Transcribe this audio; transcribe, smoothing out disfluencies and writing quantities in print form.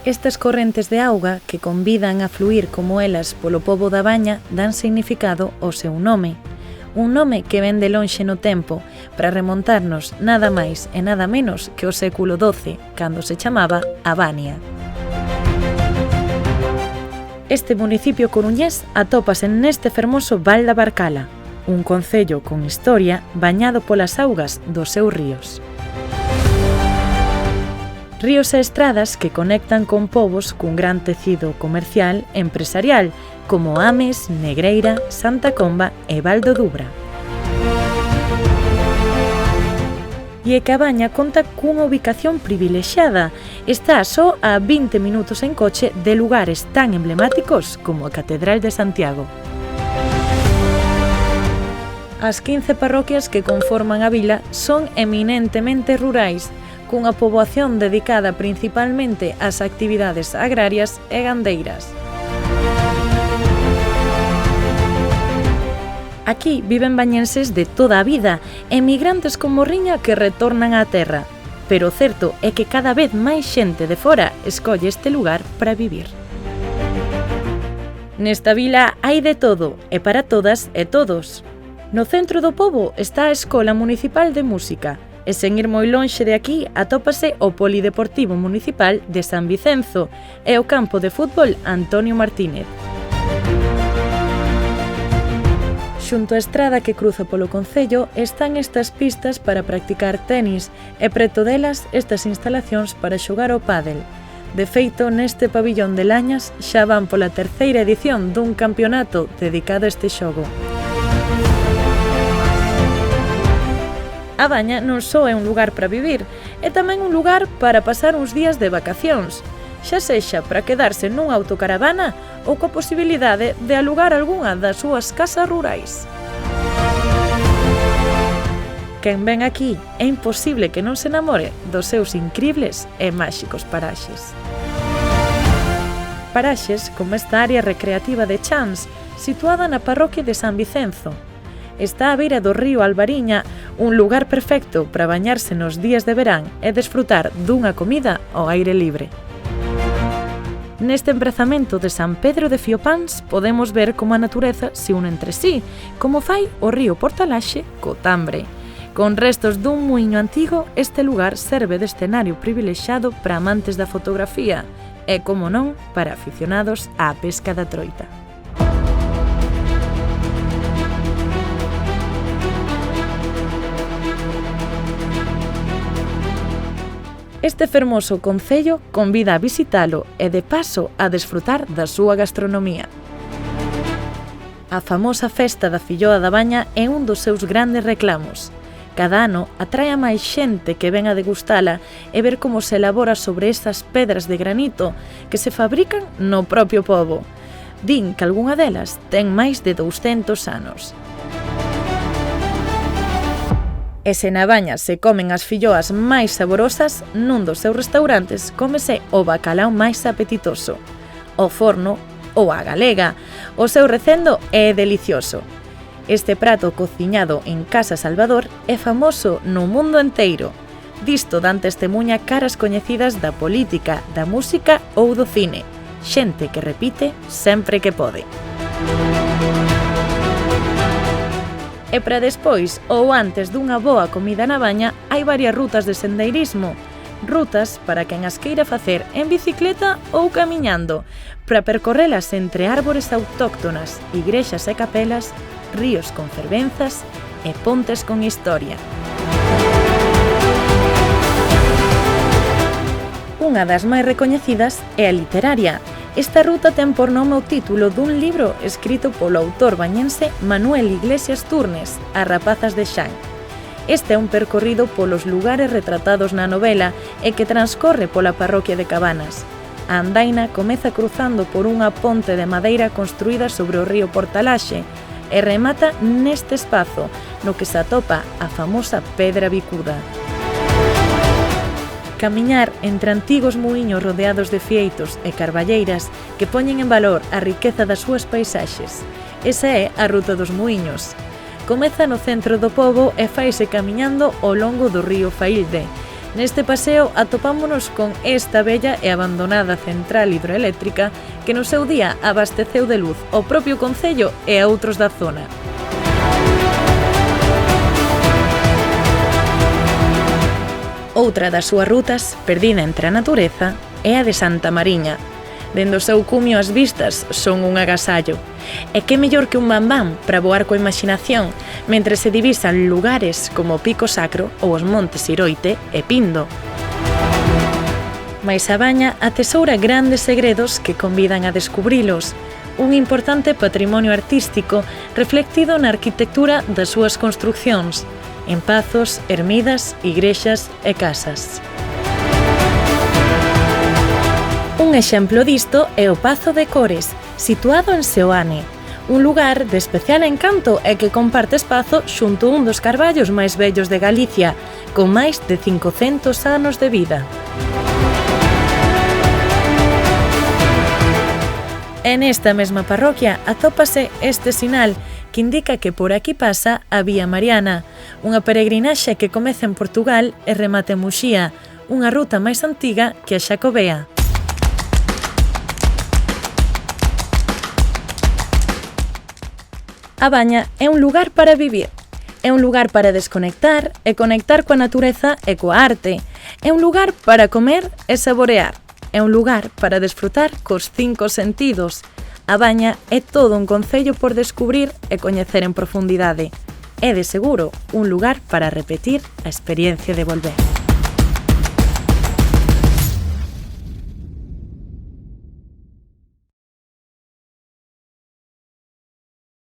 Estas correntes de auga que convidan a fluir como elas polo pobo da Baña dan significado ao seu nome. Un nome que ven de lonxe no tempo para remontarnos nada máis e nada menos que ao século XII, cando se chamaba Abania. Este municipio coruñés atópase neste fermoso Val da Barcala, un concello con historia bañado polas augas dos seus ríos. Ríos e estradas que conectan con povos cun gran tecido comercial e empresarial como Ames, Negreira, Santa Comba e Val do Dubra. E que a Baña conta cunha ubicación privilexiada. Está só a 20 minutos en coche de lugares tan emblemáticos como a Catedral de Santiago. As 15 parroquias que conforman a vila son eminentemente rurais, cunha poboación dedicada principalmente ás actividades agrarias e gandeiras. Aquí viven bañenses de toda a vida, emigrantes con morriña que retornan á terra, pero o certo é que cada vez máis xente de fora escolle este lugar para vivir. Nesta vila hai de todo, e para todas e todos. No centro do pobo está a Escola Municipal de Música, e sen ir moi lonxe de aquí atópase o Polideportivo Municipal de San Vicenzo e o campo de fútbol Antonio Martínez. Xunto á estrada que cruza polo concello están estas pistas para practicar tenis e preto delas estas instalacións para xogar ao pádel. De feito, neste pabillón de Lañas xa van pola terceira edición dun campeonato dedicado a este xogo. A Baña non só é un lugar para vivir, é tamén un lugar para pasar uns días de vacacións, xa sexa para quedarse nunha autocaravana ou coa posibilidade de alugar algunha das súas casas rurais. Quen ven aquí é imposible que non se enamore dos seus incribles e máxicos paraxes. Paraxes como esta área recreativa de Chans, situada na parroquia de San Vicenzo. Está á beira do río Albariña, un lugar perfecto para bañarse nos días de verán e desfrutar dunha comida ao aire libre. Neste emprazamento de San Pedro de Fiopáns podemos ver como a natureza se une entre sí, como fai o río Portalaxe co Tambre. Con restos dun muiño antigo, este lugar serve de escenario privilexiado para amantes da fotografía e, como non, para aficionados á pesca da troita. Este fermoso concello convida a visitalo e, de paso, a desfrutar da súa gastronomía. A famosa festa da Filloa da Baña é un dos seus grandes reclamos. Cada ano atrae a máis xente que ven a degustala e ver como se elabora sobre estas pedras de granito que se fabrican no propio pobo. Din que algunha delas ten máis de 200 anos. E se na Baña se comen as filloas máis saborosas, nun dos seus restaurantes cómese o bacalao máis apetitoso, o forno ou a galega. O seu recendo é delicioso. Este prato cociñado en Casa Salvador é famoso no mundo enteiro. Disto dan testemunha caras coñecidas da política, da música ou do cine. Xente que repite sempre que pode. E para despois ou antes dunha boa comida na Baña hai varias rutas de sendeirismo. Rutas para quen as queira facer en bicicleta ou camiñando, para percorrelas entre árbores autóctonas, igrexas e capelas, ríos con fervenzas e pontes con historia. Unha das máis recoñecidas é a literaria. Esta ruta ten por nome o título dun libro escrito polo autor bañense Manuel Iglesias Turnes, As rapazas de Xan. Este é un percorrido polos lugares retratados na novela e que transcorre pola parroquia de Cabanas. A andaina comeza cruzando por unha ponte de madeira construída sobre o río Portalaxe e remata neste espazo no que se atopa a famosa Pedra Bicuda. Camiñar entre antigos muiños rodeados de fieitos e carballeiras que poñen en valor a riqueza das súas paisaxes. Esa é a Ruta dos Muiños. Comeza no centro do pobo e faise camiñando ao longo do río Faílde. Neste paseo atopámonos con esta bella e abandonada central hidroeléctrica que no seu día abasteceu de luz ao propio concello e a outros da zona. Outra das súas rutas, perdida entre a natureza, é a de Santa Mariña. Dende o seu cumio as vistas son un agasallo. E que mellor que un bambán para voar coa imaginación mentre se divisan lugares como o Pico Sacro ou os montes Iroite e Pindo. Mais a Baña atesoura grandes segredos que convidan a descubrilos, un importante patrimonio artístico reflectido na arquitectura das súas construccións, en pazos, ermidas, igrexas e casas. Un exemplo disto é o Pazo de Cores, situado en Seoane, un lugar de especial encanto e que comparte espazo xunto a un dos carballos máis vellos de Galicia, con máis de 500 anos de vida. En esta mesma parroquia atópase este sinal que indica que por aquí pasa a Vía Mariana, unha peregrinaxe que comeza en Portugal e remata en Muxía, unha ruta máis antiga que a Xacobea. A Baña é un lugar para vivir, é un lugar para desconectar e conectar coa natureza e coa arte, é un lugar para comer e saborear, é un lugar para desfrutar cos 5 sentidos. A Baña é todo un concello por descubrir e coñecer en profundidade. É de seguro un lugar para repetir a experiencia de volver.